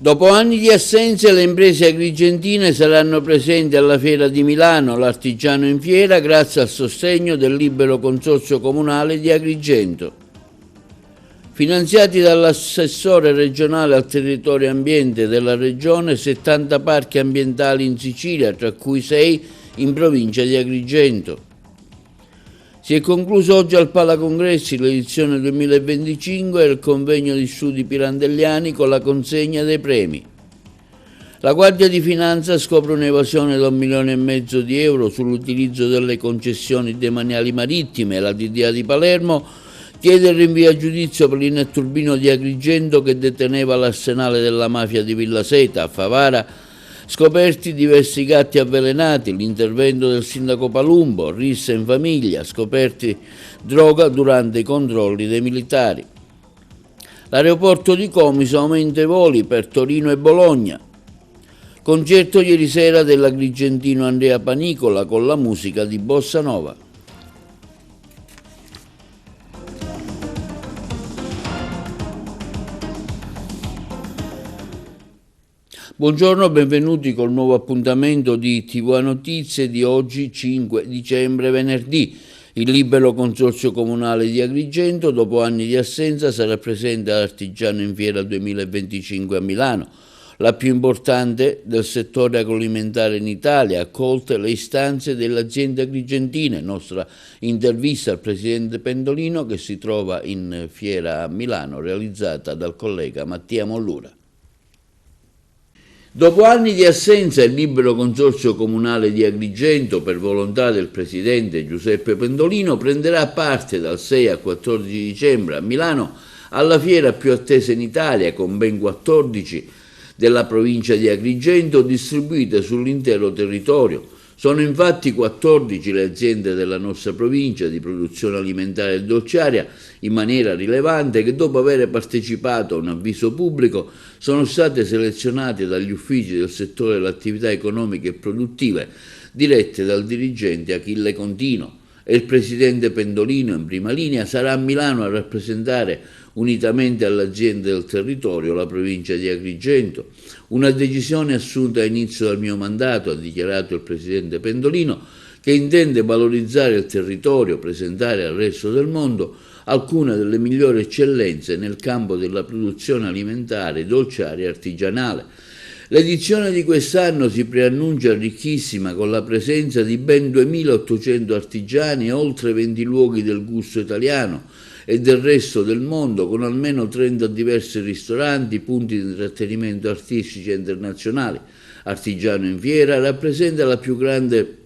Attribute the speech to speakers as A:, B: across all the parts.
A: Dopo anni di assenza, le imprese agrigentine saranno presenti alla Fiera di Milano, l'Artigiano in Fiera, grazie al sostegno del Libero Consorzio Comunale di Agrigento. Finanziati dall'assessore regionale al territorio e ambiente della regione, 70 parchi ambientali in Sicilia, tra cui 6 in provincia di Agrigento. Si è concluso oggi al Palacongressi l'edizione 2025 del convegno di studi pirandelliani con la consegna dei premi. La Guardia di Finanza scopre un'evasione da 1,5 milioni di euro sull'utilizzo delle concessioni demaniali marittime e la DDA di Palermo chiede il rinvio a giudizio per il netturbino di Agrigento che deteneva l'arsenale della mafia di Villa Seta. A Favara scoperti diversi gatti avvelenati, l'intervento del sindaco Palumbo, rissa in famiglia, scoperti droga durante i controlli dei militari. L'aeroporto di Comiso aumenta i voli per Torino e Bologna. Concerto ieri sera dell'agrigentino Andrea Panicola con la musica di Bossa Nova. Buongiorno, benvenuti col nuovo appuntamento di TV Notizie di oggi 5 dicembre, venerdì. Il Libero Consorzio Comunale di Agrigento, dopo anni di assenza, sarà presente all'Artigiano in Fiera 2025 a Milano, la più importante del settore agroalimentare in Italia, accolte le istanze delle aziende agrigentine. Nostra intervista al presidente Pendolino che si trova in fiera a Milano, realizzata dal collega Mattia Mollura. Dopo anni di assenza, il Libero Consorzio Comunale di Agrigento, per volontà del presidente Giuseppe Pendolino, prenderà parte dal 6 al 14 dicembre a Milano alla fiera più attesa in Italia, con ben 14 della provincia di Agrigento distribuite sull'intero territorio. Sono infatti 14 le aziende della nostra provincia di produzione alimentare e dolciaria in maniera rilevante che dopo aver partecipato a un avviso pubblico sono state selezionate dagli uffici del settore delle attività economiche e produttive dirette dal dirigente Achille Contino, e il presidente Pendolino in prima linea sarà a Milano a rappresentare unitamente alle aziende del territorio la provincia di Agrigento. Una decisione assunta a inizio del mio mandato, ha dichiarato il presidente Pendolino, che intende valorizzare il territorio, presentare al resto del mondo alcune delle migliori eccellenze nel campo della produzione alimentare, dolciaria e artigianale. L'edizione di quest'anno si preannuncia ricchissima, con la presenza di ben 2.800 artigiani e oltre 20 luoghi del gusto italiano e del resto del mondo, con almeno 30 diversi ristoranti, punti di intrattenimento artistici e internazionali. Artigiano in Fiera rappresenta la più grande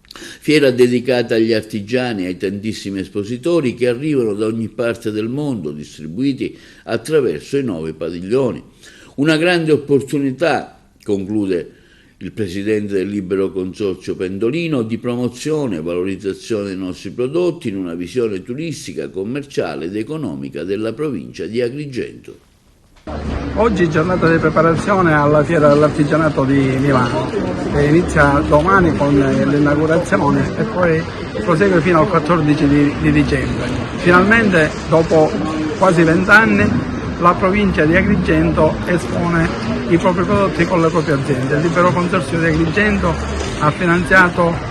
A: fiera dedicata agli artigiani e ai tantissimi espositori che arrivano da ogni parte del mondo, distribuiti attraverso i 9 padiglioni. Una grande opportunità, conclude il presidente del Libero Consorzio Pendolino, di promozione e valorizzazione dei nostri prodotti in una visione turistica, commerciale ed economica della provincia di Agrigento.
B: Oggi giornata di preparazione alla Fiera dell'Artigianato di Milano, che inizia domani con l'inaugurazione e poi prosegue fino al 14 di dicembre. Finalmente, dopo quasi 20 anni, la provincia di Agrigento espone i propri prodotti con le proprie aziende. Il Libero Consorzio di Agrigento ha finanziato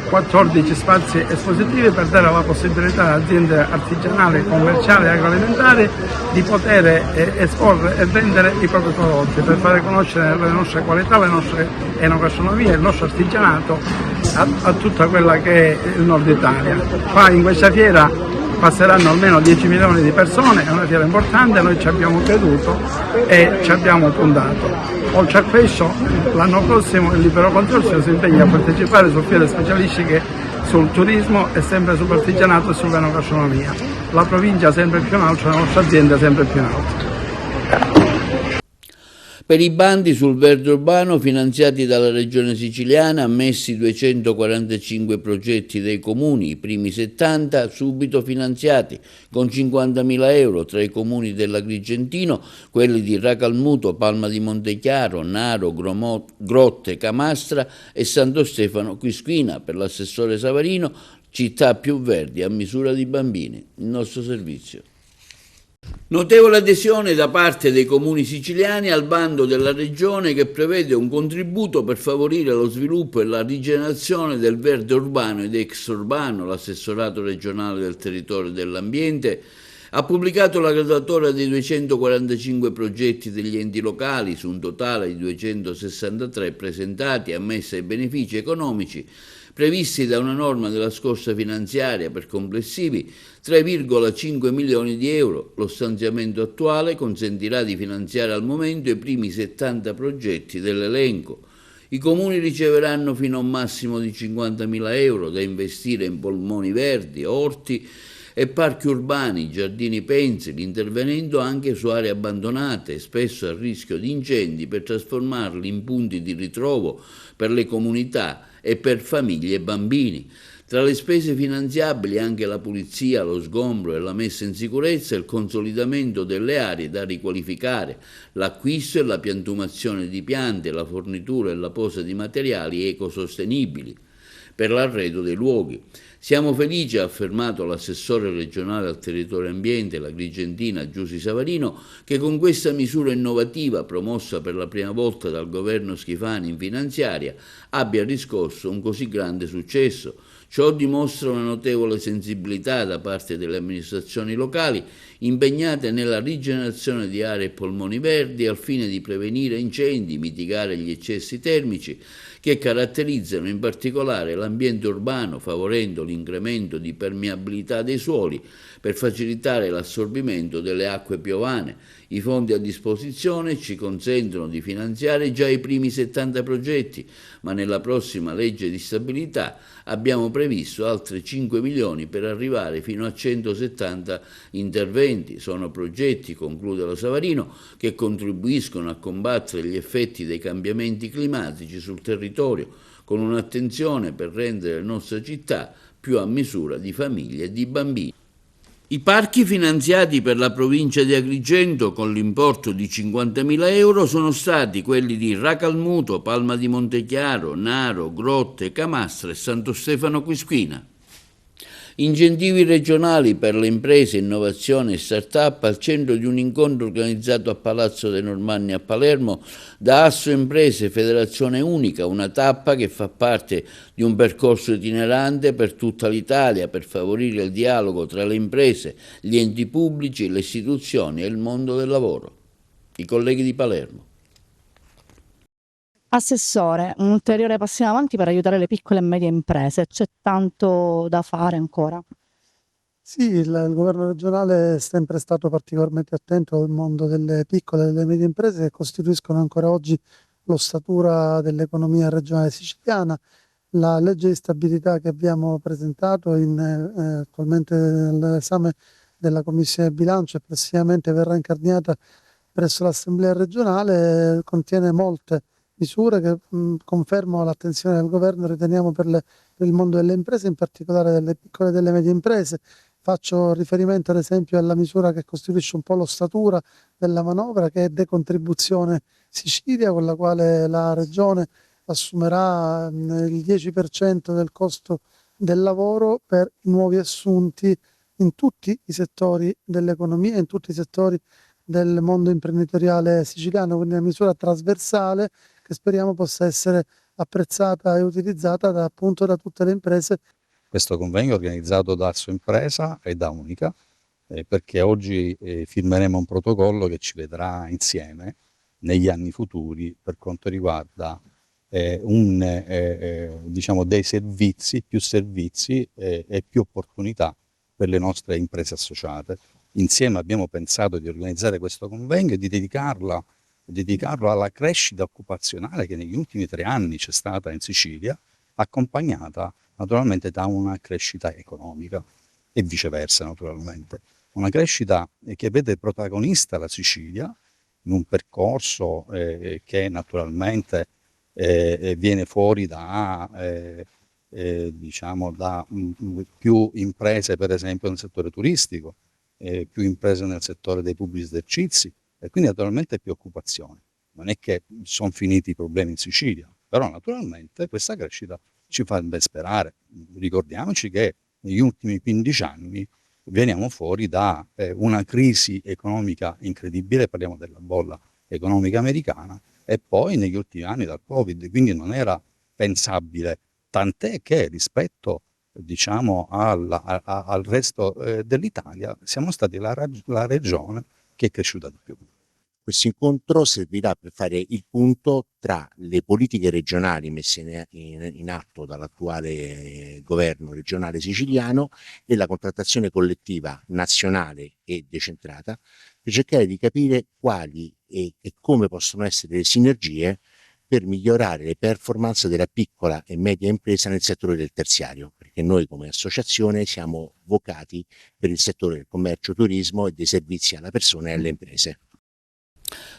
B: 14 spazi espositivi per dare la possibilità alle aziende artigianali, commerciali e agroalimentari di poter esporre e vendere i propri prodotti, per fare conoscere le nostre qualità, le nostre enogastronomie, il nostro artigianato a tutta quella che è il nord Italia. Qua in questa fiera passeranno almeno 10 milioni di persone, è una fiera importante, noi ci abbiamo creduto e ci abbiamo puntato. Oltre a questo, l'anno prossimo il Libero Consorzio si impegna a partecipare su fiere specialistiche sul turismo e sempre sull'artigianato e sull'enogastronomia. La provincia sempre più in alto, la nostra azienda sempre più in alto.
A: Per i bandi sul verde urbano finanziati dalla Regione Siciliana, ammessi 245 progetti dei comuni, i primi 70 subito finanziati con 50.000 euro tra i comuni dell'Agrigentino, quelli di Racalmuto, Palma di Montechiaro, Naro, Grotte, Camastra e Santo Stefano Quisquina. Per l'assessore Savarino, città più verdi a misura di bambini. Il nostro servizio. Notevole adesione da parte dei comuni siciliani al bando della regione che prevede un contributo per favorire lo sviluppo e la rigenerazione del verde urbano ed extraurbano. L'assessorato regionale del territorio e dell'ambiente ha pubblicato la graduatoria dei 245 progetti degli enti locali su un totale di 263 presentati, ammessi ai benefici economici previsti da una norma della scorsa finanziaria per complessivi 3,5 milioni di euro. Lo stanziamento attuale consentirà di finanziare al momento i primi 70 progetti dell'elenco. I comuni riceveranno fino a un massimo di 50.000 euro da investire in polmoni verdi, orti e parchi urbani, giardini pensili, intervenendo anche su aree abbandonate, spesso a rischio di incendi, per trasformarli in punti di ritrovo per le comunità e per famiglie e bambini. Tra le spese finanziabili anche la pulizia, lo sgombro e la messa in sicurezza, il consolidamento delle aree da riqualificare, l'acquisto e la piantumazione di piante, la fornitura e la posa di materiali ecosostenibili per l'arredo dei luoghi. Siamo felici, ha affermato l'assessore regionale al territorio e ambiente, l'agrigentina Giusy Savarino, che con questa misura innovativa, promossa per la prima volta dal governo Schifani in finanziaria, abbia riscosso un così grande successo. Ciò dimostra una notevole sensibilità da parte delle amministrazioni locali impegnate nella rigenerazione di aree e polmoni verdi al fine di prevenire incendi, mitigare gli eccessi termici che caratterizzano in particolare l'ambiente urbano, favorendo l'incremento di permeabilità dei suoli per facilitare l'assorbimento delle acque piovane. I fondi a disposizione ci consentono di finanziare già i primi 70 progetti, ma nella prossima legge di stabilità abbiamo previsto altri 5 milioni per arrivare fino a 170 interventi. Sono progetti, conclude la Savarino, che contribuiscono a combattere gli effetti dei cambiamenti climatici sul territorio, con un'attenzione per rendere le nostre città più a misura di famiglie e di bambini. I parchi finanziati per la provincia di Agrigento con l'importo di 50.000 euro sono stati quelli di Racalmuto, Palma di Montechiaro, Naro, Grotte, Camastra e Santo Stefano Quisquina. Incentivi regionali per le imprese, innovazione e start-up al centro di un incontro organizzato a Palazzo dei Normanni a Palermo da Asso Imprese Federazione Unica, una tappa che fa parte di un percorso itinerante per tutta l'Italia per favorire il dialogo tra le imprese, gli enti pubblici, le istituzioni e il mondo del lavoro. I colleghi di Palermo.
C: Assessore, un ulteriore passo in avanti per aiutare le piccole e medie imprese. C'è tanto da fare ancora?
D: Sì, il governo regionale è sempre stato particolarmente attento al mondo delle piccole e delle medie imprese che costituiscono ancora oggi l'ossatura dell'economia regionale siciliana. La legge di stabilità che abbiamo presentato attualmente all'esame della Commissione Bilancio e prossimamente verrà incardinata presso l'Assemblea regionale contiene molte misure che confermano l'attenzione del governo, riteniamo, per il mondo delle imprese, in particolare delle piccole e delle medie imprese. Faccio riferimento ad esempio alla misura che costituisce un po' l'ossatura della manovra, che è Decontribuzione Sicilia, con la quale la Regione assumerà il 10% del costo del lavoro per i nuovi assunti in tutti i settori dell'economia, in tutti i settori del mondo imprenditoriale siciliano, quindi una misura trasversale che speriamo possa essere apprezzata e utilizzata appunto da tutte le imprese.
E: Questo convegno è organizzato da Assoimpresa e da Unica, perché oggi firmeremo un protocollo che ci vedrà insieme negli anni futuri per quanto riguarda diciamo dei servizi, più servizi e più opportunità per le nostre imprese associate. Insieme abbiamo pensato di organizzare questo convegno e di dedicarlo alla crescita occupazionale che negli ultimi 3 anni c'è stata in Sicilia, accompagnata naturalmente da una crescita economica e viceversa naturalmente. Una crescita che vede protagonista la Sicilia in un percorso che naturalmente viene fuori da diciamo da più imprese per esempio nel settore turistico, più imprese nel settore dei pubblici esercizi e quindi naturalmente più occupazione. Non è che sono finiti i problemi in Sicilia, però naturalmente questa crescita ci fa ben sperare. Ricordiamoci che negli ultimi 15 anni veniamo fuori da una crisi economica incredibile, parliamo della bolla economica americana, e poi negli ultimi anni dal Covid, quindi non era pensabile, tant'è che rispetto diciamo al resto dell'Italia siamo stati la regione che è cresciuta di più.
F: Questo incontro servirà per fare il punto tra le politiche regionali messe in atto dall'attuale governo regionale siciliano e la contrattazione collettiva nazionale e decentrata, per cercare di capire quali e come possono essere le sinergie per migliorare le performance della piccola e media impresa nel settore del terziario, perché noi come associazione siamo vocati per il settore del commercio, turismo e dei servizi alla persona e alle imprese.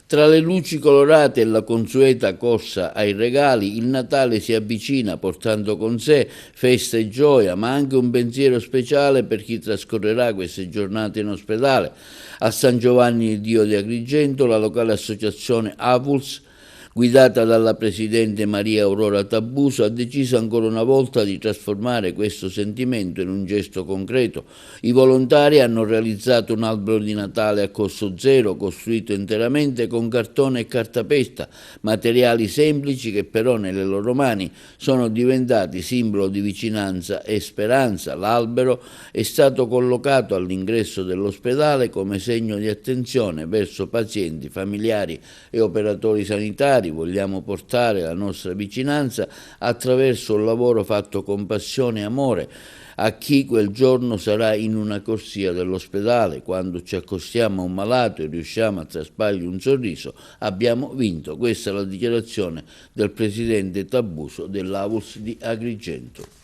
A: Tra le luci colorate e la consueta corsa ai regali, il Natale si avvicina portando con sé festa e gioia, ma anche un pensiero speciale per chi trascorrerà queste giornate in ospedale. A San Giovanni Dio di Agrigento, la locale associazione AVULS, guidata dalla presidente Maria Aurora Tabuso, ha deciso ancora una volta di trasformare questo sentimento in un gesto concreto. I volontari hanno realizzato un albero di Natale a costo zero, costruito interamente con cartone e cartapesta, materiali semplici che però nelle loro mani sono diventati simbolo di vicinanza e speranza. L'albero è stato collocato all'ingresso dell'ospedale come segno di attenzione verso pazienti, familiari e operatori sanitari. Vogliamo portare la nostra vicinanza attraverso un lavoro fatto con passione e amore a chi quel giorno sarà in una corsia dell'ospedale. Quando ci accostiamo a un malato e riusciamo a traspargli un sorriso, abbiamo vinto. Questa è la dichiarazione del presidente Tabuso dell'AVULS di Agrigento.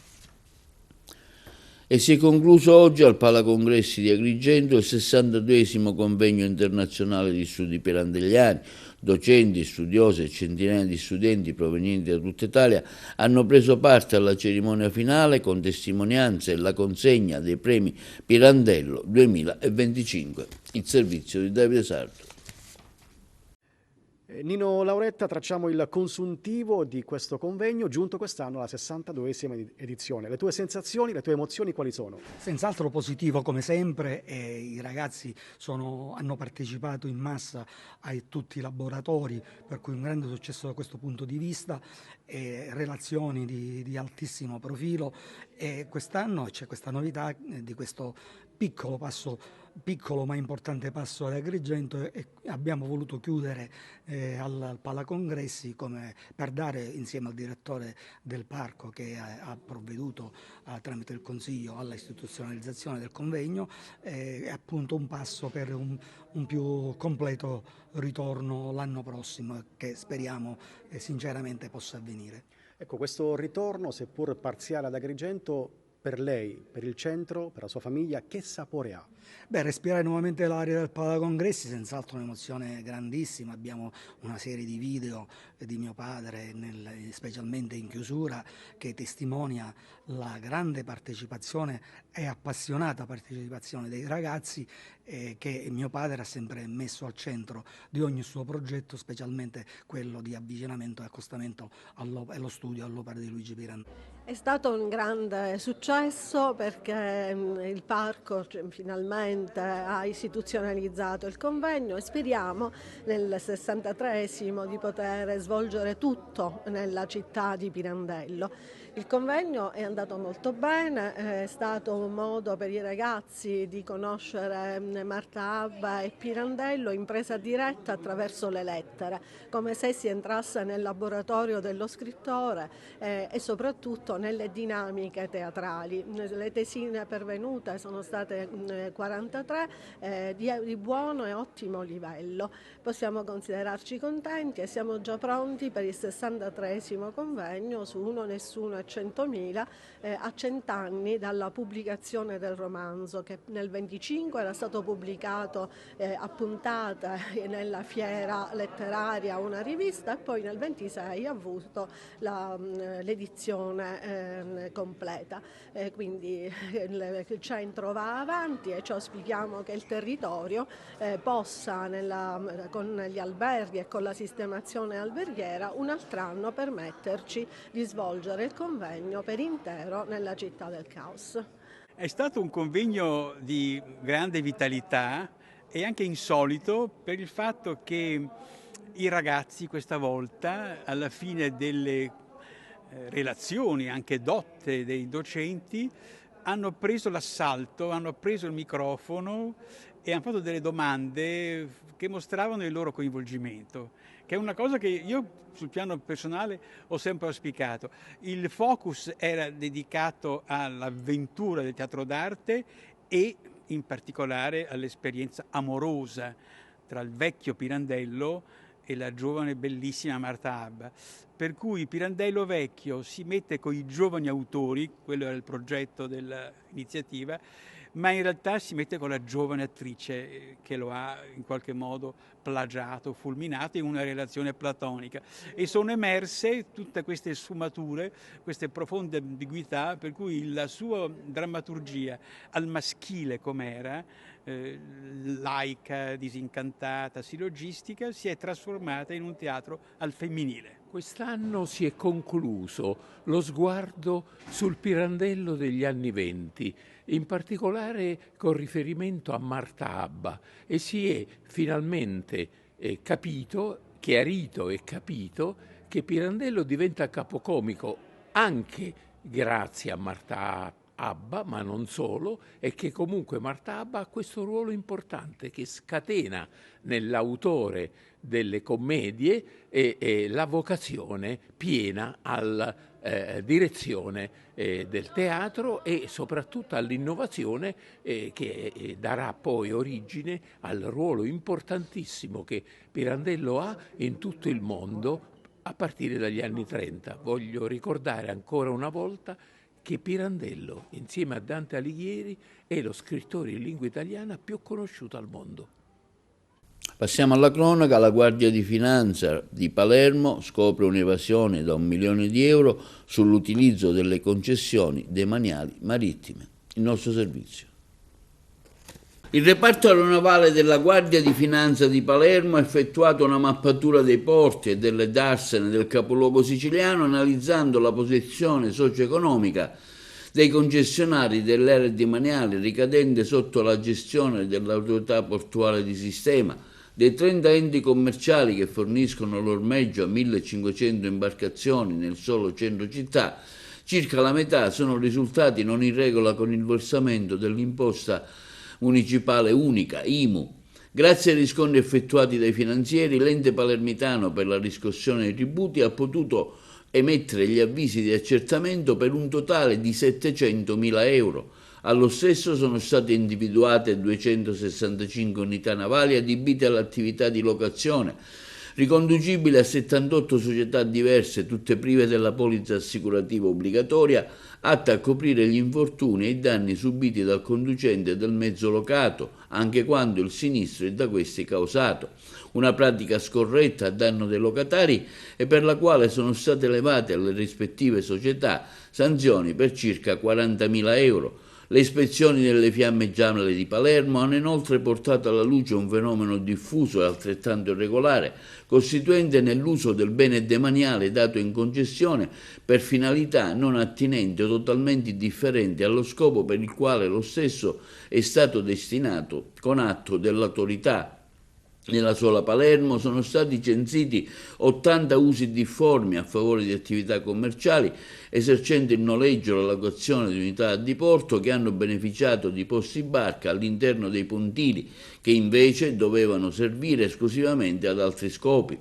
A: E si è concluso oggi al Palacongressi di Agrigento il 62esimo convegno internazionale di studi pirandelliani. Docenti, studiosi e centinaia di studenti provenienti da tutta Italia hanno preso parte alla cerimonia finale con testimonianze e la consegna dei premi Pirandello 2025. Il servizio di Davide Sardo.
G: Nino Lauretta, tracciamo il consuntivo di questo convegno, giunto quest'anno alla 62esima edizione. Le tue sensazioni, le tue emozioni quali sono?
H: Senz'altro positivo come sempre, i ragazzi hanno partecipato in massa a tutti i laboratori, per cui un grande successo da questo punto di vista, relazioni di altissimo profilo, e quest'anno c'è questa novità di questo piccolo ma importante passo ad Agrigento, e abbiamo voluto chiudere al Palacongressi per dare, insieme al direttore del parco che ha provveduto tramite il Consiglio alla istituzionalizzazione del convegno, appunto un passo per un più completo ritorno l'anno prossimo, che speriamo sinceramente possa avvenire.
G: Ecco, questo ritorno, seppur parziale ad Agrigento, per lei, per il centro, per la sua famiglia, che sapore ha?
H: Beh, respirare nuovamente l'aria del Palacongressi è senz'altro un'emozione grandissima. Abbiamo una serie di video di mio padre, specialmente in chiusura, che testimonia la grande partecipazione e appassionata partecipazione dei ragazzi, che mio padre ha sempre messo al centro di ogni suo progetto, specialmente quello di avvicinamento e accostamento allo studio, all'opera di Luigi Pirandello.
I: È stato un grande successo perché il parco finalmente ha istituzionalizzato il convegno e speriamo nel 63esimo di poter svolgere tutto nella città di Pirandello. Il convegno è andato molto bene, è stato un modo per i ragazzi di conoscere Marta Abba e Pirandello in presa diretta attraverso le lettere, come se si entrasse nel laboratorio dello scrittore e soprattutto nelle dinamiche teatrali. Le tesine pervenute sono state 43 di buono e ottimo livello. Possiamo considerarci contenti e siamo già pronti per il 63esimo convegno su Uno, Nessuno e 100.000 a 100 anni dalla pubblicazione del romanzo, che nel 25 era stato pubblicato a puntate nella fiera letteraria, una rivista, e poi nel 26 ha avuto l'edizione completa. Quindi il centro va avanti e ci auspichiamo che il territorio possa con gli alberghi e con la sistemazione alberghiera un altro anno permetterci di svolgere il convegno per intero nella città del caos.
J: È stato un convegno di grande vitalità e anche insolito per il fatto che i ragazzi questa volta, alla fine delle relazioni anche dotte dei docenti, hanno preso l'assalto, hanno preso il microfono e hanno fatto delle domande che mostravano il loro coinvolgimento, che è una cosa che io sul piano personale ho sempre auspicato. Il focus era dedicato all'avventura del teatro d'arte e in particolare all'esperienza amorosa tra il vecchio Pirandello e la giovane bellissima Marta Abba. Per cui Pirandello vecchio si mette con i giovani autori, quello era il progetto dell'iniziativa, ma in realtà si mette con la giovane attrice che lo ha in qualche modo plagiato, fulminato in una relazione platonica. E sono emerse tutte queste sfumature, queste profonde ambiguità, per cui la sua drammaturgia al maschile com'era, laica, disincantata, sillogistica, si è trasformata in un teatro al femminile.
K: Quest'anno si è concluso lo sguardo sul Pirandello degli anni '20, in particolare con riferimento a Marta Abba, e si è finalmente chiarito e capito che Pirandello diventa capocomico anche grazie a Marta Abba, ma non solo, e che comunque Marta Abba ha questo ruolo importante che scatena nell'autore delle commedie e la vocazione piena alla direzione del teatro e soprattutto all'innovazione che darà poi origine al ruolo importantissimo che Pirandello ha in tutto il mondo a partire dagli anni 30. Voglio ricordare ancora una volta che Pirandello, insieme a Dante Alighieri, è lo scrittore in lingua italiana più conosciuto al mondo.
A: Passiamo alla cronaca. La Guardia di Finanza di Palermo scopre un'evasione da 1 milione di euro sull'utilizzo delle concessioni demaniali marittime. Il nostro servizio. Il reparto aeronavale della Guardia di Finanza di Palermo ha effettuato una mappatura dei porti e delle darsene del capoluogo siciliano, analizzando la posizione socio-economica dei concessionari delle aree demaniali ricadenti sotto la gestione dell'autorità portuale di sistema. Dei 30 enti commerciali che forniscono l'ormeggio a 1500 imbarcazioni nel solo centro città, circa la metà sono risultati non in regola con il versamento dell'imposta municipale unica, IMU. Grazie ai riscontri effettuati dai finanzieri, l'ente palermitano per la riscossione dei tributi ha potuto emettere gli avvisi di accertamento per un totale di 700.000 euro. Allo stesso sono state individuate 265 unità navali adibite all'attività di locazione, riconducibili a 78 società diverse, tutte prive della polizza assicurativa obbligatoria, atta a coprire gli infortuni e i danni subiti dal conducente del mezzo locato, anche quando il sinistro è da questi causato. Una pratica scorretta a danno dei locatari e per la quale sono state elevate alle rispettive società sanzioni per circa 40.000 euro. Le ispezioni delle Fiamme Gialle di Palermo hanno inoltre portato alla luce un fenomeno diffuso e altrettanto irregolare, costituente nell'uso del bene demaniale dato in concessione per finalità non attinenti o totalmente differenti allo scopo per il quale lo stesso è stato destinato con atto dell'autorità. Nella sola Palermo sono stati censiti 80 usi difformi a favore di attività commerciali esercenti il noleggio o la locazione di unità a diporto che hanno beneficiato di posti barca all'interno dei pontili che invece dovevano servire esclusivamente ad altri scopi.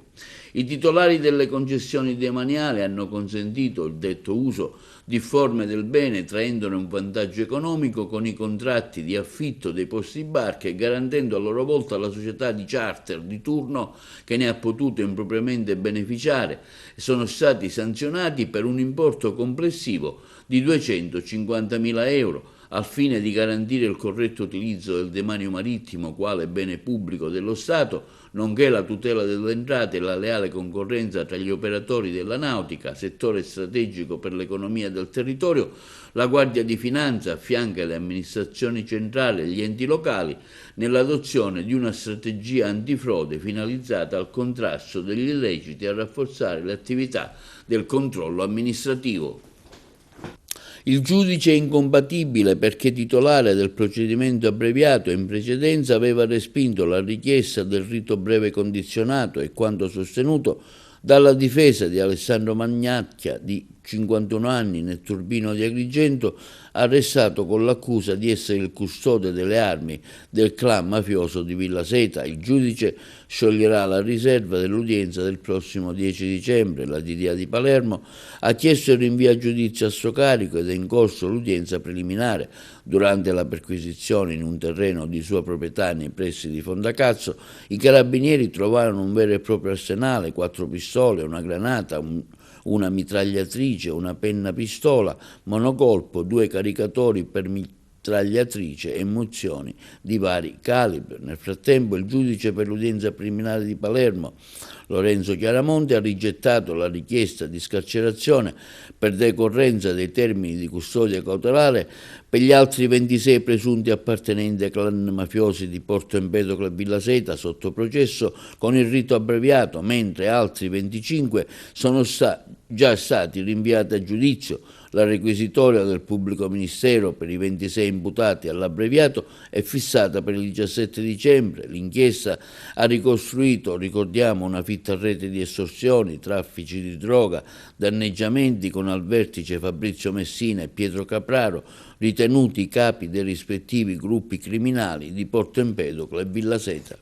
A: I titolari delle concessioni demaniali hanno consentito il detto uso difforme del bene traendone un vantaggio economico con i contratti di affitto dei posti barca e garantendo a loro volta la società di charter di turno che ne ha potuto impropriamente beneficiare e sono stati sanzionati per un importo complessivo di 250.000 euro al fine di garantire il corretto utilizzo del demanio marittimo quale bene pubblico dello Stato, nonché la tutela delle entrate e la leale concorrenza tra gli operatori della nautica, settore strategico per l'economia del territorio. La Guardia di Finanza affianca le amministrazioni centrali e gli enti locali nell'adozione di una strategia antifrode finalizzata al contrasto degli illeciti e a rafforzare le attività del controllo amministrativo. Il giudice è incompatibile perché titolare del procedimento abbreviato in precedenza aveva respinto la richiesta del rito breve condizionato e quanto sostenuto dalla difesa di Alessandro Magnacchia, di 51 anni, netturbino di Agrigento, arrestato con l'accusa di essere il custode delle armi del clan mafioso di Villa Seta. Il giudice scioglierà la riserva dell'udienza del prossimo 10 dicembre. La DDA di Palermo ha chiesto il rinvio a giudizio a suo carico ed è in corso l'udienza preliminare. Durante la perquisizione in un terreno di sua proprietà nei pressi di Fondacazzo, i carabinieri trovarono un vero e proprio arsenale, 4 pistole, una granata, una mitragliatrice, una penna pistola, monocolpo, 2 caricatori per mitragliatrice e munizioni di vari calibri. Nel frattempo il giudice per l'udienza preliminare di Palermo, Lorenzo Chiaramonte, ha rigettato la richiesta di scarcerazione per decorrenza dei termini di custodia cautelare per gli altri 26 presunti appartenenti ai clan mafiosi di Porto Empedocle e Villa Seta sotto processo con il rito abbreviato, mentre altri 25 sono già stati rinviati a giudizio. La requisitoria del pubblico ministero per i 26 imputati all'abbreviato è fissata per il 17 dicembre. L'inchiesta ha ricostruito, ricordiamo, una fitta rete di estorsioni, traffici di droga, danneggiamenti con al vertice Fabrizio Messina e Pietro Capraro, ritenuti capi dei rispettivi gruppi criminali di Porto Empedocle e Villa Seta.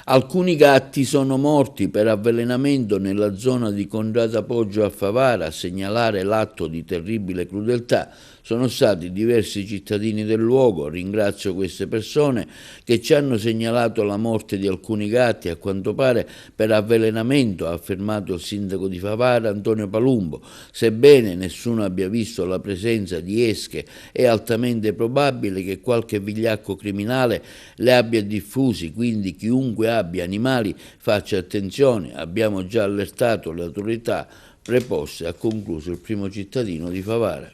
A: Alcuni gatti sono morti per avvelenamento nella zona di Condrata Poggio a Favara. A segnalare l'atto di terribile crudeltà sono stati diversi cittadini del luogo. Ringrazio queste persone che ci hanno segnalato la morte di alcuni gatti, a quanto pare per avvelenamento, ha affermato il sindaco di Favara Antonio Palumbo. Sebbene nessuno abbia visto la presenza di esche, è altamente probabile che qualche vigliacco criminale le abbia diffusi, quindi chiunque abbia animali faccia attenzione. Abbiamo già allertato le autorità preposte, ha concluso il primo cittadino di Favara.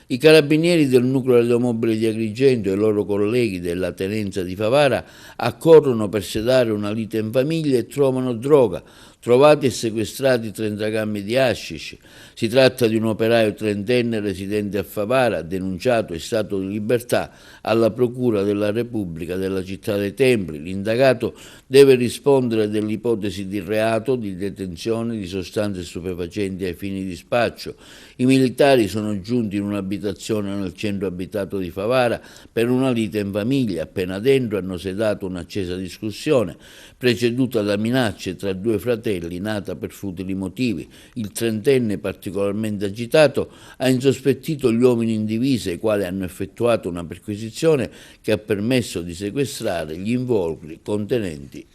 A: I carabinieri del nucleo automobile di Agrigento e i loro colleghi della tenenza di Favara accorrono per sedare una lite in famiglia e trovano droga. Trovati e sequestrati 30 grammi di hashish. Si tratta di un operaio trentenne residente a Favara, denunciato in stato di libertà alla Procura della Repubblica della Città dei Templi. L'indagato deve rispondere dell'ipotesi di reato di detenzione di sostanze stupefacenti ai fini di spaccio. I militari sono giunti in un'abitazione nel centro abitato di Favara per una lite in famiglia. Appena dentro hanno sedato un'accesa discussione, preceduta da minacce tra due fratelli, nata per futili motivi. Il trentenne, particolarmente agitato, ha insospettito gli uomini in divisa, i quali hanno effettuato una perquisizione che ha permesso di sequestrare gli involucri contenenti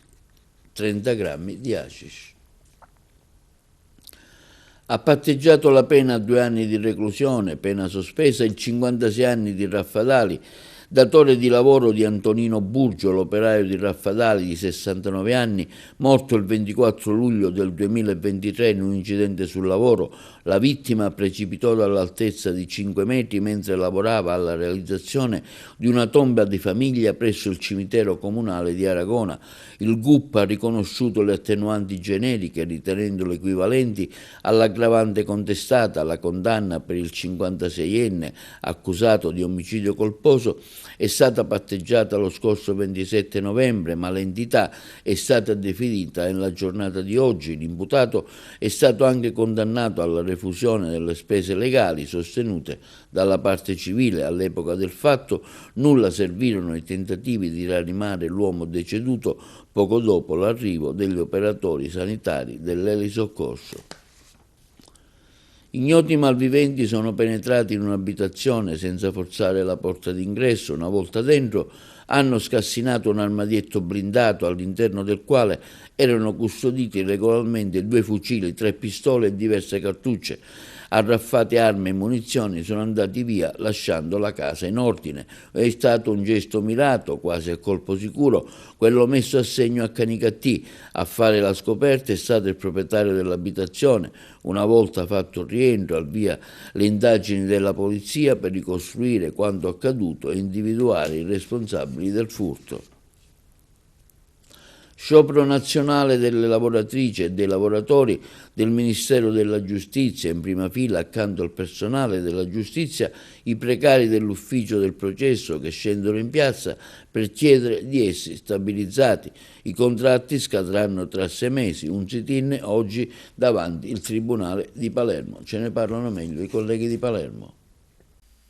A: 30 grammi di hashish. Ha patteggiato la pena a 2 anni di reclusione, pena sospesa, il 56 anni di Raffadali, datore di lavoro di Antonino Burgio, l'operaio di Raffadali di 69 anni, morto il 24 luglio del 2023 in un incidente sul lavoro. La vittima precipitò dall'altezza di 5 metri mentre lavorava alla realizzazione di una tomba di famiglia presso il cimitero comunale di Aragona. Il GUP ha riconosciuto le attenuanti generiche, ritenendole equivalenti all'aggravante contestata. La condanna per il 56enne accusato di omicidio colposo è stata patteggiata lo scorso 27 novembre, ma l'entità è stata definita nella giornata di oggi. L'imputato è stato anche condannato alla refusione delle spese legali sostenute dalla parte civile. All'epoca del fatto nulla servirono i tentativi di rianimare l'uomo deceduto poco dopo l'arrivo degli operatori sanitari dell'elisoccorso. Ignoti malviventi sono penetrati in un'abitazione senza forzare la porta d'ingresso. Una volta dentro hanno scassinato un armadietto blindato all'interno del quale erano custoditi regolarmente 2 fucili, 3 pistole e diverse cartucce. Arraffate armi e munizioni, sono andati via lasciando la casa in ordine. È stato un gesto mirato, quasi a colpo sicuro, quello messo a segno a Canicattì. A fare la scoperta è stato il proprietario dell'abitazione. Una volta fatto il rientro, al via le indagini della polizia per ricostruire quanto accaduto e individuare i responsabili del furto. Sciopero nazionale delle lavoratrici e dei lavoratori del Ministero della Giustizia, in prima fila accanto al personale della giustizia i precari dell'ufficio del processo che scendono in piazza per chiedere di essi stabilizzati. I contratti scadranno tra 6 mesi, un sit-in oggi davanti il Tribunale di Palermo. Ce ne parlano meglio i colleghi di Palermo.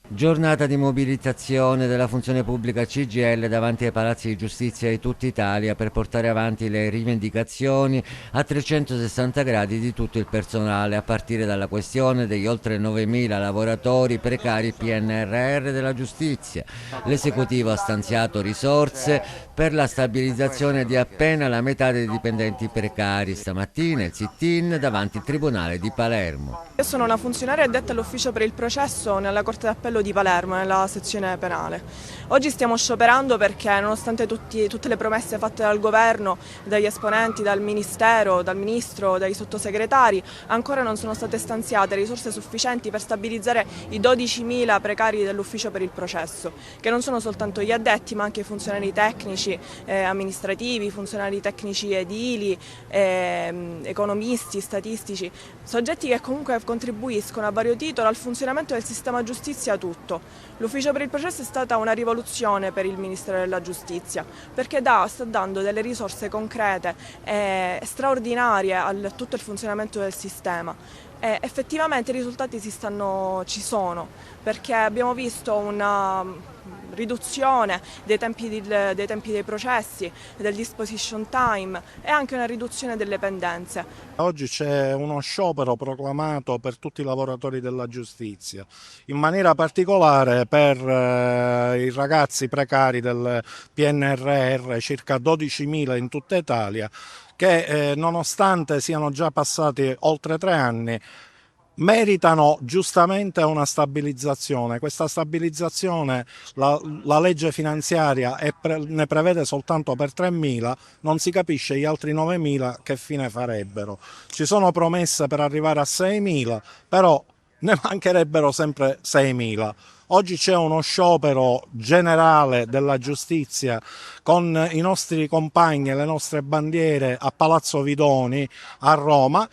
L: Giornata di mobilitazione della funzione pubblica CGIL davanti ai palazzi di giustizia di tutta Italia per portare avanti le rivendicazioni a 360 gradi di tutto il personale, a partire dalla questione degli oltre 9.000 lavoratori precari PNRR della giustizia. L'esecutivo ha stanziato risorse per la stabilizzazione di appena la metà dei dipendenti precari. Stamattina il sit-in davanti al Tribunale di Palermo.
M: Io sono una funzionaria addetta all'ufficio per il processo nella Corte d'Appello di Palermo, nella sezione penale. Oggi stiamo scioperando perché nonostante tutte le promesse fatte dal governo, dagli esponenti, dal Ministero, dal Ministro, dai sottosegretari, ancora non sono state stanziate risorse sufficienti per stabilizzare i 12.000 precari dell'ufficio per il processo, che non sono soltanto gli addetti ma anche i funzionari tecnici, amministrativi, funzionari tecnici edili, economisti, statistici, soggetti che comunque contribuiscono a vario titolo al funzionamento del sistema giustizia tutto. L'ufficio per il processo è stata una rivoluzione per il Ministero della Giustizia perché sta dando delle risorse concrete e straordinarie a tutto il funzionamento del sistema. Effettivamente i risultati ci sono, perché abbiamo visto una riduzione dei tempi dei processi, del disposition time e anche una riduzione delle pendenze.
N: Oggi c'è uno sciopero proclamato per tutti i lavoratori della giustizia, in maniera particolare per i ragazzi precari del PNRR, circa 12.000 in tutta Italia, che nonostante siano già passati oltre 3 anni, meritano giustamente una stabilizzazione. Questa stabilizzazione la legge finanziaria ne prevede soltanto per 3.000, non si capisce gli altri 9.000 che fine farebbero. Ci sono promesse per arrivare a 6.000, però ne mancherebbero sempre 6.000. Oggi c'è uno sciopero generale della giustizia con i nostri compagni e le nostre bandiere a Palazzo Vidoni a Roma.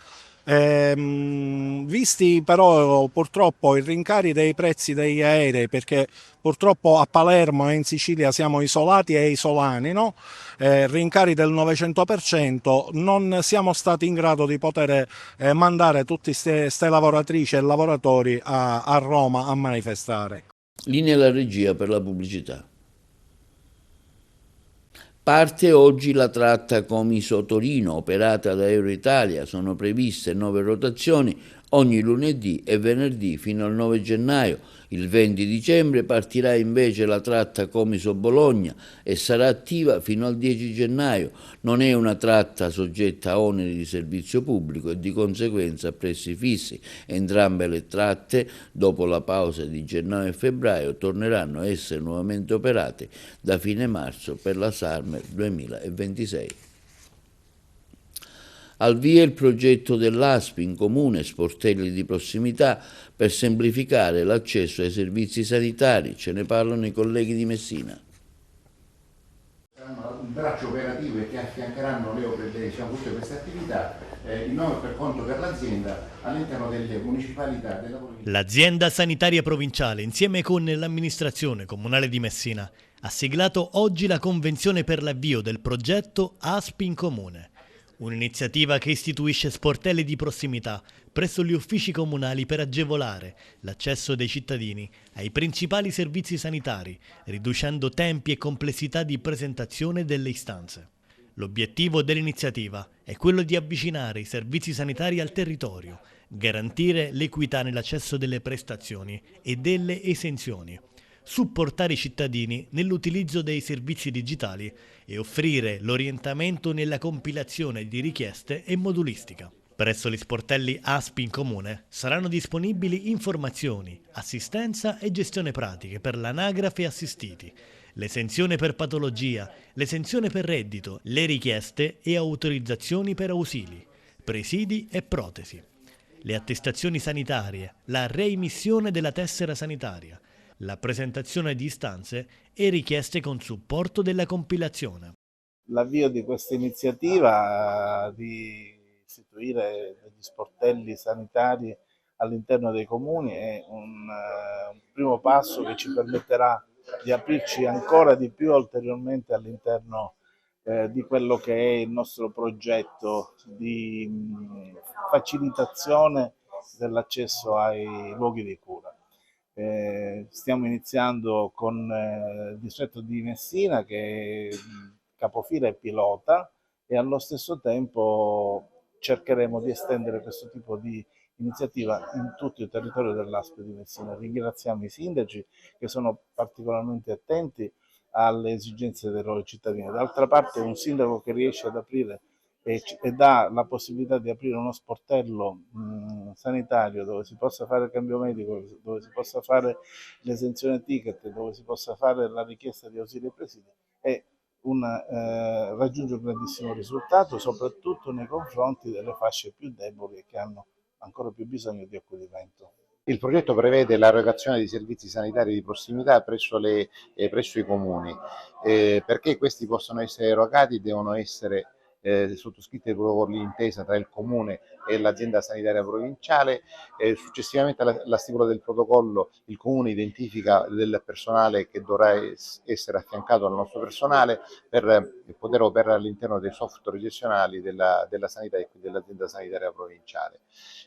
N: Visti però purtroppo i rincari dei prezzi degli aerei, perché purtroppo a Palermo e in Sicilia siamo isolati e isolani, no? Rincari del 900%, non siamo stati in grado di poter mandare tutte queste lavoratrici e lavoratori a Roma a manifestare.
A: Linea alla regia per la pubblicità. Parte oggi la tratta Comiso-Torino operata da Euroitalia, sono previste 9 rotazioni ogni lunedì e venerdì fino al 9 gennaio. Il 20 dicembre partirà invece la tratta Comiso-Bologna e sarà attiva fino al 10 gennaio. Non è una tratta soggetta a oneri di servizio pubblico e di conseguenza a prezzi fissi. Entrambe le tratte, dopo la pausa di gennaio e febbraio, torneranno a essere nuovamente operate da fine marzo per la Summer 2026. Al via il progetto dell'ASP in comune sportelli di prossimità per semplificare l'accesso ai servizi sanitari. Ce ne parlano i colleghi di Messina.
F: Saranno un braccio operativo che affiancheranno tutte queste attività, il nome per conto per l'azienda all'interno delle municipalità.
O: L'azienda sanitaria provinciale, insieme con l'amministrazione comunale di Messina, ha siglato oggi la convenzione per l'avvio del progetto ASP in comune. Un'iniziativa che istituisce sportelli di prossimità presso gli uffici comunali per agevolare l'accesso dei cittadini ai principali servizi sanitari, riducendo tempi e complessità di presentazione delle istanze. L'obiettivo dell'iniziativa è quello di avvicinare i servizi sanitari al territorio, garantire l'equità nell'accesso delle prestazioni e delle esenzioni, supportare i cittadini nell'utilizzo dei servizi digitali e offrire l'orientamento nella compilazione di richieste e modulistica. Presso gli sportelli ASP in comune saranno disponibili informazioni, assistenza e gestione pratiche per l'anagrafe assistiti, l'esenzione per patologia, l'esenzione per reddito, le richieste e autorizzazioni per ausili, presidi e protesi, le attestazioni sanitarie, la reimissione della tessera sanitaria, la presentazione di istanze e richieste con supporto della compilazione.
P: l'avvio di questa iniziativa di istituire degli sportelli sanitari all'interno dei comuni è un primo passo che ci permetterà di aprirci ancora di più ulteriormente all'interno di quello che è il nostro progetto di facilitazione dell'accesso ai luoghi di cura. Stiamo iniziando con il distretto di Messina, che è capofila e pilota, e allo stesso tempo cercheremo di estendere questo tipo di iniziativa in tutto il territorio dell'ASP di Messina. Ringraziamo i sindaci che sono particolarmente attenti alle esigenze dei loro cittadini. D'altra parte un sindaco che riesce ad aprire e dà la possibilità di aprire uno sportello sanitario dove si possa fare il cambio medico, dove si possa fare l'esenzione ticket, dove si possa fare la richiesta di ausili e presidi, raggiunge un grandissimo risultato, soprattutto nei confronti delle fasce più deboli e che hanno ancora più bisogno di accudimento.
F: Il progetto prevede l'erogazione di servizi sanitari di prossimità presso i comuni. Perché questi possono essere erogati devono essere sottoscritti dei protocolli d'intesa tra il comune e l'azienda sanitaria provinciale. Successivamente alla stipula del protocollo il comune identifica del personale che dovrà essere affiancato al nostro personale per poter operare all'interno dei software gestionali della sanità e dell'azienda sanitaria provinciale.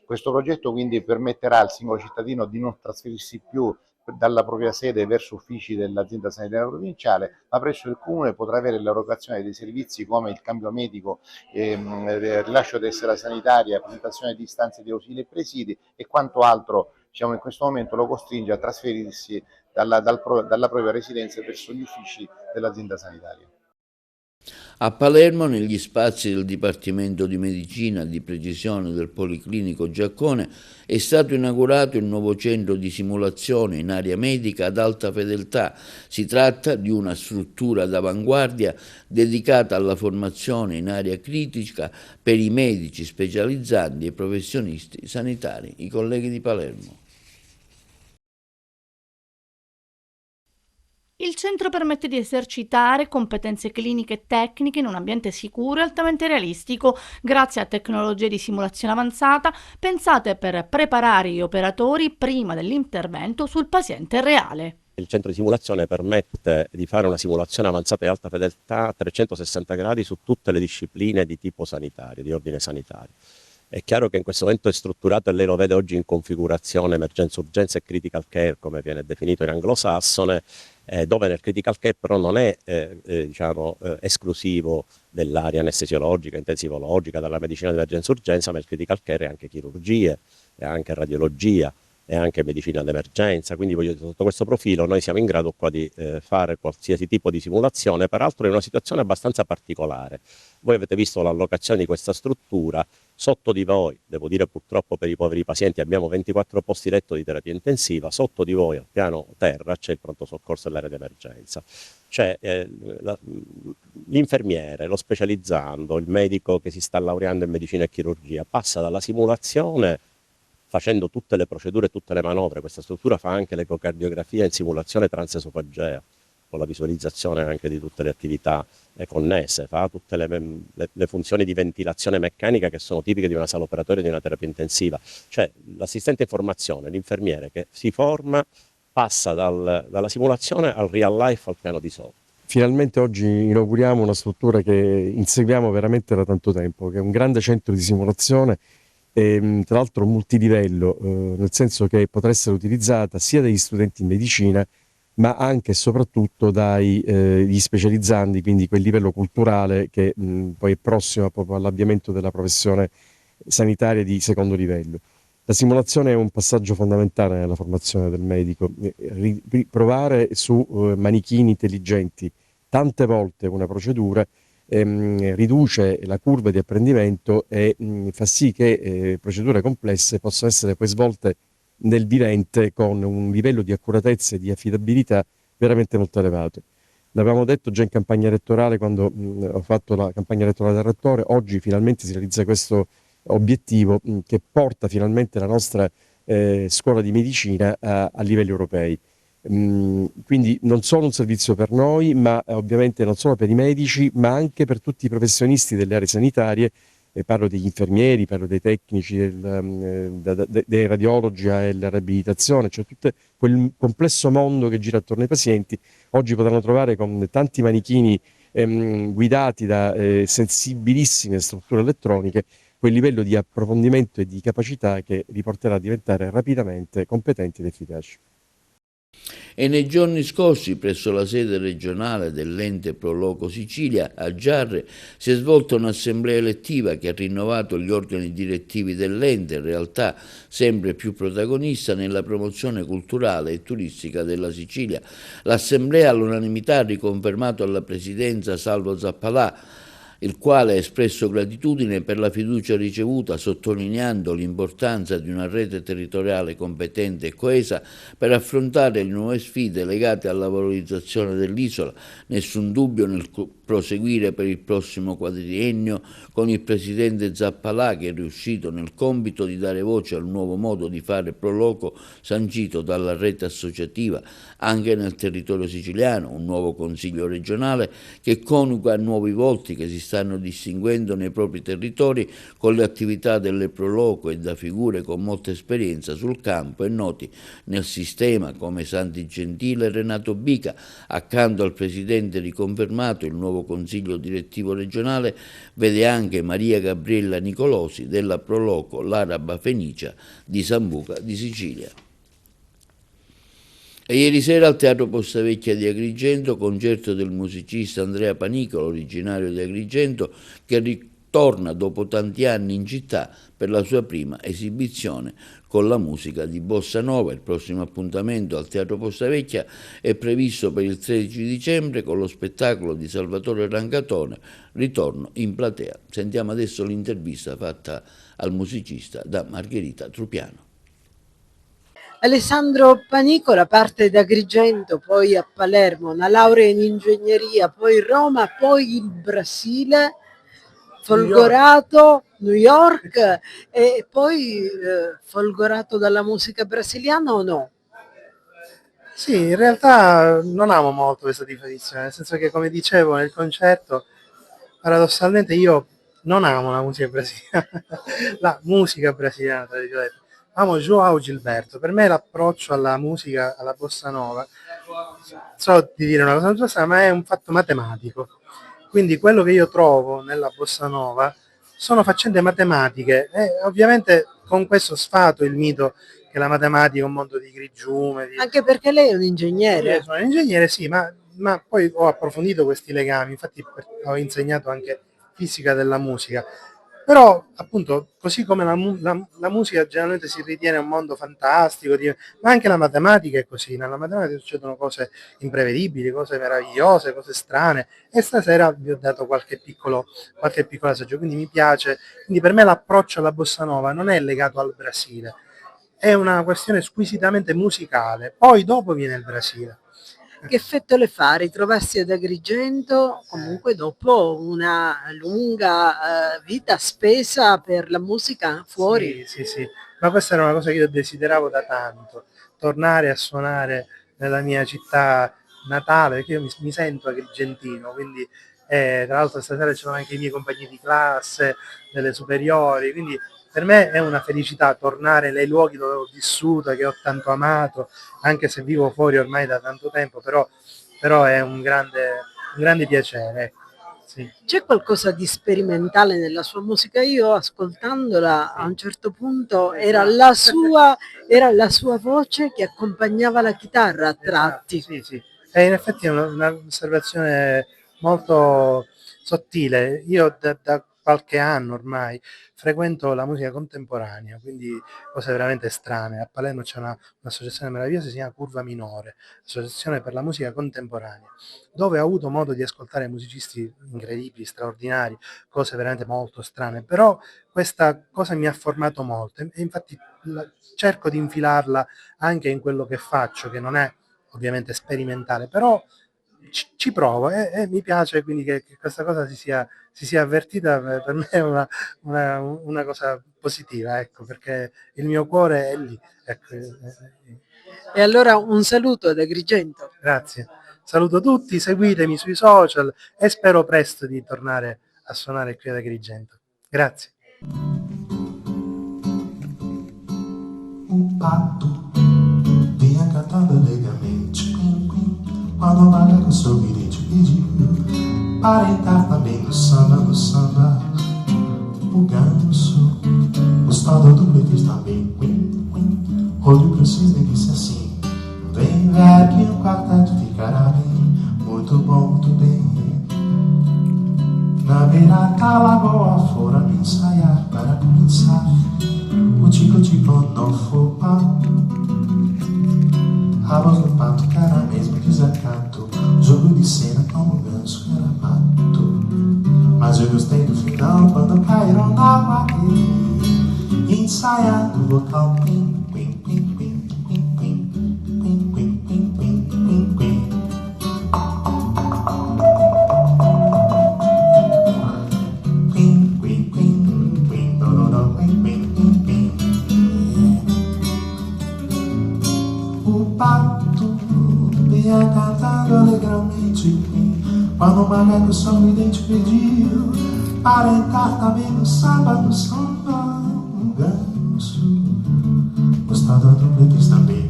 F: Questo progetto quindi permetterà al singolo cittadino di non trasferirsi più dalla propria sede verso uffici dell'azienda sanitaria provinciale, ma presso il comune potrà avere l'erogazione dei servizi come il cambio medico, rilascio tessera sanitaria, presentazione di istanze di ausili e presidi e quanto altro in questo momento lo costringe a trasferirsi dalla propria residenza verso gli uffici dell'azienda sanitaria.
A: A Palermo, negli spazi del Dipartimento di Medicina di Precisione del Policlinico Giaccone, è stato inaugurato il nuovo centro di simulazione in area medica ad alta fedeltà. Si tratta di una struttura d'avanguardia dedicata alla formazione in area critica per i medici specializzanti e i professionisti sanitari. I colleghi di Palermo.
C: Il centro permette di esercitare competenze cliniche e tecniche in un ambiente sicuro e altamente realistico, grazie a tecnologie di simulazione avanzata pensate per preparare gli operatori prima dell'intervento sul paziente reale.
Q: Il centro di simulazione permette di fare una simulazione avanzata di alta fedeltà a 360 gradi su tutte le discipline di tipo sanitario, di ordine sanitario. È chiaro che in questo momento è strutturato, e lei lo vede oggi in configurazione emergenza-urgenza e critical care, come viene definito in anglosassone, dove nel critical care però non è esclusivo dell'area anestesiologica, intensivologica, della medicina dell'emergenza-urgenza, ma il critical care è anche chirurgie, è anche radiologia, è anche medicina d'emergenza. Quindi sotto questo profilo noi siamo in grado qua di fare qualsiasi tipo di simulazione, peraltro in una situazione abbastanza particolare. Voi avete visto l'allocazione di questa struttura. Sotto di voi, devo dire purtroppo per i poveri pazienti, abbiamo 24 posti letto di terapia intensiva, sotto di voi al piano terra c'è il pronto soccorso e l'area d'emergenza. C'è l'infermiere, lo specializzando, il medico che si sta laureando in medicina e chirurgia, passa dalla simulazione facendo tutte le procedure, tutte le manovre. Questa struttura fa anche l'ecocardiografia in simulazione transesofagea, con la visualizzazione anche di tutte le attività connesse, fa tutte le funzioni di ventilazione meccanica che sono tipiche di una sala operatoria di una terapia intensiva. Cioè l'assistente in formazione, l'infermiere che si forma, passa dalla simulazione al real life, al piano di sopra.
R: Finalmente oggi inauguriamo una struttura che inseguiamo veramente da tanto tempo, che è un grande centro di simulazione e tra l'altro multilivello, nel senso che potrà essere utilizzata sia dagli studenti in medicina ma anche e soprattutto dagli specializzandi, quindi quel livello culturale che poi è prossimo proprio all'avviamento della professione sanitaria di secondo livello. La simulazione è un passaggio fondamentale nella formazione del medico. Provare su manichini intelligenti tante volte una procedura riduce la curva di apprendimento e fa sì che procedure complesse possano essere poi svolte nel vivente con un livello di accuratezza e di affidabilità veramente molto elevato. L'avevamo detto già in campagna elettorale quando ho fatto la campagna elettorale del rettore, oggi finalmente si realizza questo obiettivo che porta finalmente la nostra scuola di medicina a livelli europei. Quindi non solo un servizio per noi, ma ovviamente non solo per i medici, ma anche per tutti i professionisti delle aree sanitarie. Parlo degli infermieri, parlo dei tecnici, dei radiologi e la riabilitazione, cioè tutto quel complesso mondo che gira attorno ai pazienti. Oggi potranno trovare con tanti manichini guidati da sensibilissime strutture elettroniche quel livello di approfondimento e di capacità che li porterà a diventare rapidamente competenti ed efficaci.
A: E nei giorni scorsi, presso la sede regionale dell'ente Proloco Sicilia, a Giarre, si è svolta un'assemblea elettiva che ha rinnovato gli organi direttivi dell'ente, in realtà sempre più protagonista nella promozione culturale e turistica della Sicilia. L'assemblea all'unanimità ha riconfermato alla presidenza Salvo Zappalà, il quale ha espresso gratitudine per la fiducia ricevuta, sottolineando l'importanza di una rete territoriale competente e coesa per affrontare le nuove sfide legate alla valorizzazione dell'isola. Nessun dubbio nel proseguire per il prossimo quadriennio con il presidente Zappalà, che è riuscito nel compito di dare voce al nuovo modo di fare Proloco sancito dalla rete associativa anche nel territorio siciliano, un nuovo consiglio regionale che coniuga nuovi volti che si stanno distinguendo nei propri territori con le attività delle Proloco e da figure con molta esperienza sul campo e noti nel sistema come Santi Gentile e Renato Bica. Accanto al presidente riconfermato, il nuovo consiglio direttivo regionale vede anche Maria Gabriella Nicolosi della Proloco l'Araba Fenicia di Sambuca di Sicilia. E ieri sera al Teatro Postavecchia di Agrigento, concerto del musicista Andrea Panicolo, originario di Agrigento, che ritorna dopo tanti anni in città per la sua prima esibizione con la musica di Bossa Nova. Il prossimo appuntamento al Teatro Postavecchia è previsto per il 13 dicembre con lo spettacolo di Salvatore Rancatone, Ritorno in platea. Sentiamo adesso l'intervista fatta al musicista da Margherita Trupiano.
S: Alessandro Panicola parte da Agrigento, poi a Palermo, una laurea in ingegneria, poi Roma, poi il Brasile, folgorato, New York e poi folgorato dalla musica brasiliana o no?
T: Sì, in realtà non amo molto questa definizione, nel senso che, come dicevo nel concerto, paradossalmente io non amo la musica brasiliana, la musica brasiliana, tra virgolette. Amo João Gilberto. Per me l'approccio alla musica, alla bossa nova, so di dire una cosa giusta, ma è un fatto matematico. Quindi quello che io trovo nella bossa nova sono faccende matematiche e ovviamente con questo sfato il mito che la matematica è un mondo di grigiume.
S: Anche perché lei è un ingegnere.
T: Io sono un ingegnere, sì, ma poi ho approfondito questi legami, infatti ho insegnato anche fisica della musica. Però appunto, così come la musica generalmente si ritiene un mondo fantastico, ma anche la matematica è così. Nella matematica succedono cose imprevedibili, cose meravigliose, cose strane, e stasera vi ho dato qualche piccolo assaggio, quindi mi piace. Quindi per me l'approccio alla bossa nova non è legato al Brasile, è una questione squisitamente musicale, poi dopo viene il Brasile.
S: Che effetto le fa ritrovarsi ad Agrigento comunque dopo una lunga vita spesa per la musica fuori?
T: Sì, ma questa era una cosa che io desideravo da tanto, tornare a suonare nella mia città natale, perché io mi sento agrigentino, quindi tra l'altro stasera ci sono anche i miei compagni di classe delle superiori, quindi per me è una felicità tornare nei luoghi dove ho vissuto, che ho tanto amato, anche se vivo fuori ormai da tanto tempo, però è un grande piacere. Ecco. Sì.
S: C'è qualcosa di sperimentale nella sua musica? Io ascoltandola a un certo punto era la sua voce che accompagnava la chitarra a tratti.
T: Sì. E in effetti è un'osservazione molto sottile. Io da qualche anno ormai frequento la musica contemporanea, quindi cose veramente strane. A Palermo c'è un'associazione meravigliosa che si chiama Curva Minore, associazione per la musica contemporanea, dove ho avuto modo di ascoltare musicisti incredibili, straordinari, cose veramente molto strane, però questa cosa mi ha formato molto e infatti cerco di infilarla anche in quello che faccio, che non è ovviamente sperimentale, però ci provo e mi piace quindi che questa cosa si sia avvertita, per me è una cosa positiva, ecco, perché il mio cuore è lì. Ecco.
S: E allora un saluto da Agrigento.
T: Grazie. Saluto tutti, seguitemi sui social e spero presto di tornare a suonare qui ad Agrigento. Grazie.
U: Um pato vinha cantando alegremente, quando o macaco sorridente pediu para entrar também no samba, o ganso, gostado do Betis também, olho pro cisne e disse assim: vem ver que o quarteto ficará bem, muito bom, muito bem. Na beira da lagoa foram ensaiar para começar o tico-tico não foi pá. A voz do pato que era mesmo desacato, jogo de cena como o ganso que era pato. Mas eu gostei do final quando caíram na água ensaiando o vocal pim, pim, pim, pim, pim, pim, pim, pim, pim, pim, pim, pim. Pim, pim, pim, pim, do, do, do, pim, pim, pim, pim. O pato vinha cantando alegramente, quando o macaco sorridente pediu para entrar também no samba, um ganso, gostado do Betis também,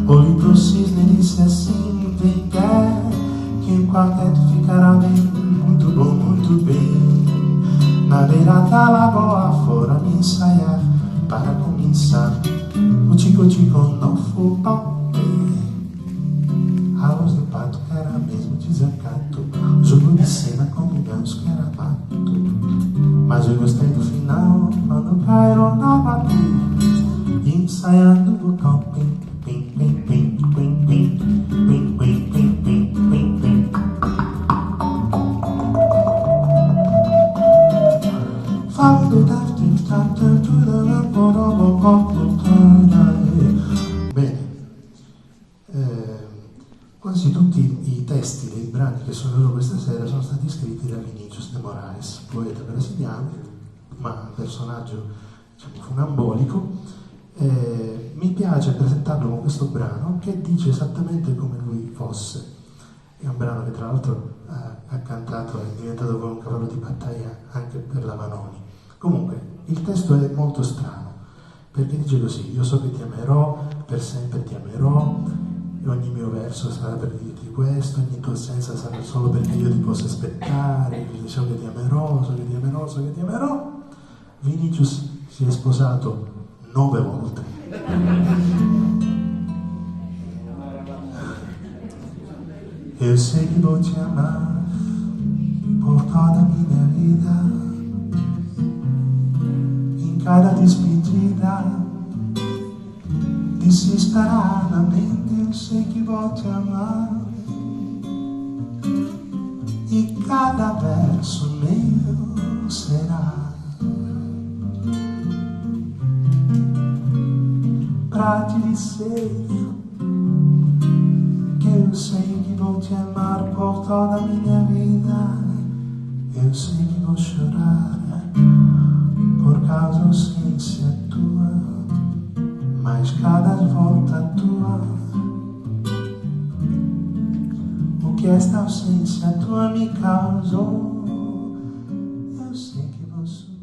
U: olho pro cisne e disse assim: vem cá, que o quarteto ficará bem, muito bom, muito bem. Na beira da lagoa foram ensaiar para começar o tico-tico não foi papel. A voz do pato que era mesmo desacato, jogo de cena como o ganso que era pato. Mas eu gostei do final quando caíram na batida, ensaiando o vocal pim, pim, pim, pim, pim, pim, pim, pim, pim, pim, pim, pim. Bene, quasi tutti i testi dei brani che suonerò questa sera sono stati scritti da Vinícius de Moraes, poeta brasiliano, ma personaggio, diciamo, funambolico. Mi piace presentarlo con questo brano che dice esattamente come lui fosse. È un brano che tra l'altro ha cantato, è diventato come un cavallo di battaglia anche per la Vanoni. Comunque, il testo è molto strano, perché dice così: io so che ti amerò, per sempre ti amerò, e ogni mio verso sarà per dirti questo, ogni tua assenza sarà solo perché io ti posso aspettare, so che ti amerò, so che ti amerò, so che ti amerò. Vinícius si è sposato 9 volte. Eu sei que vou te amar por toda a minha vida. Em cada despedida, desesperadamente, eu sei que vou te amar. E cada verso meu será pra te dizer que eu sei que vou te amar por toda a minha vida. Eu sei que vou chorar por causa da ausência tua, mas cada volta tua, o que esta ausência tua me causou, eu sei que vou sofrer.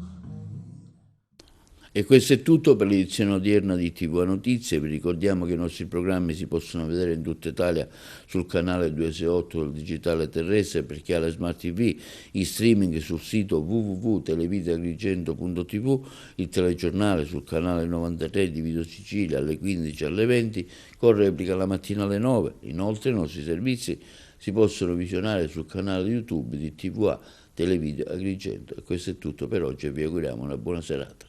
A: E questo è tutto per l'edizione odierna di TV Notizie. Vi ricordiamo che i nostri programmi si possono vedere in tutta Italia sul canale 268 del digitale terrestre, per chi ha la Smart TV, in streaming sul sito www.televideagrigento.tv, il telegiornale sul canale 93 di Video Sicilia alle 15 alle 20, con replica la mattina alle 9. Inoltre i nostri servizi si possono visionare sul canale YouTube di TVA Televideo Agrigento. E questo è tutto per oggi e vi auguriamo una buona serata.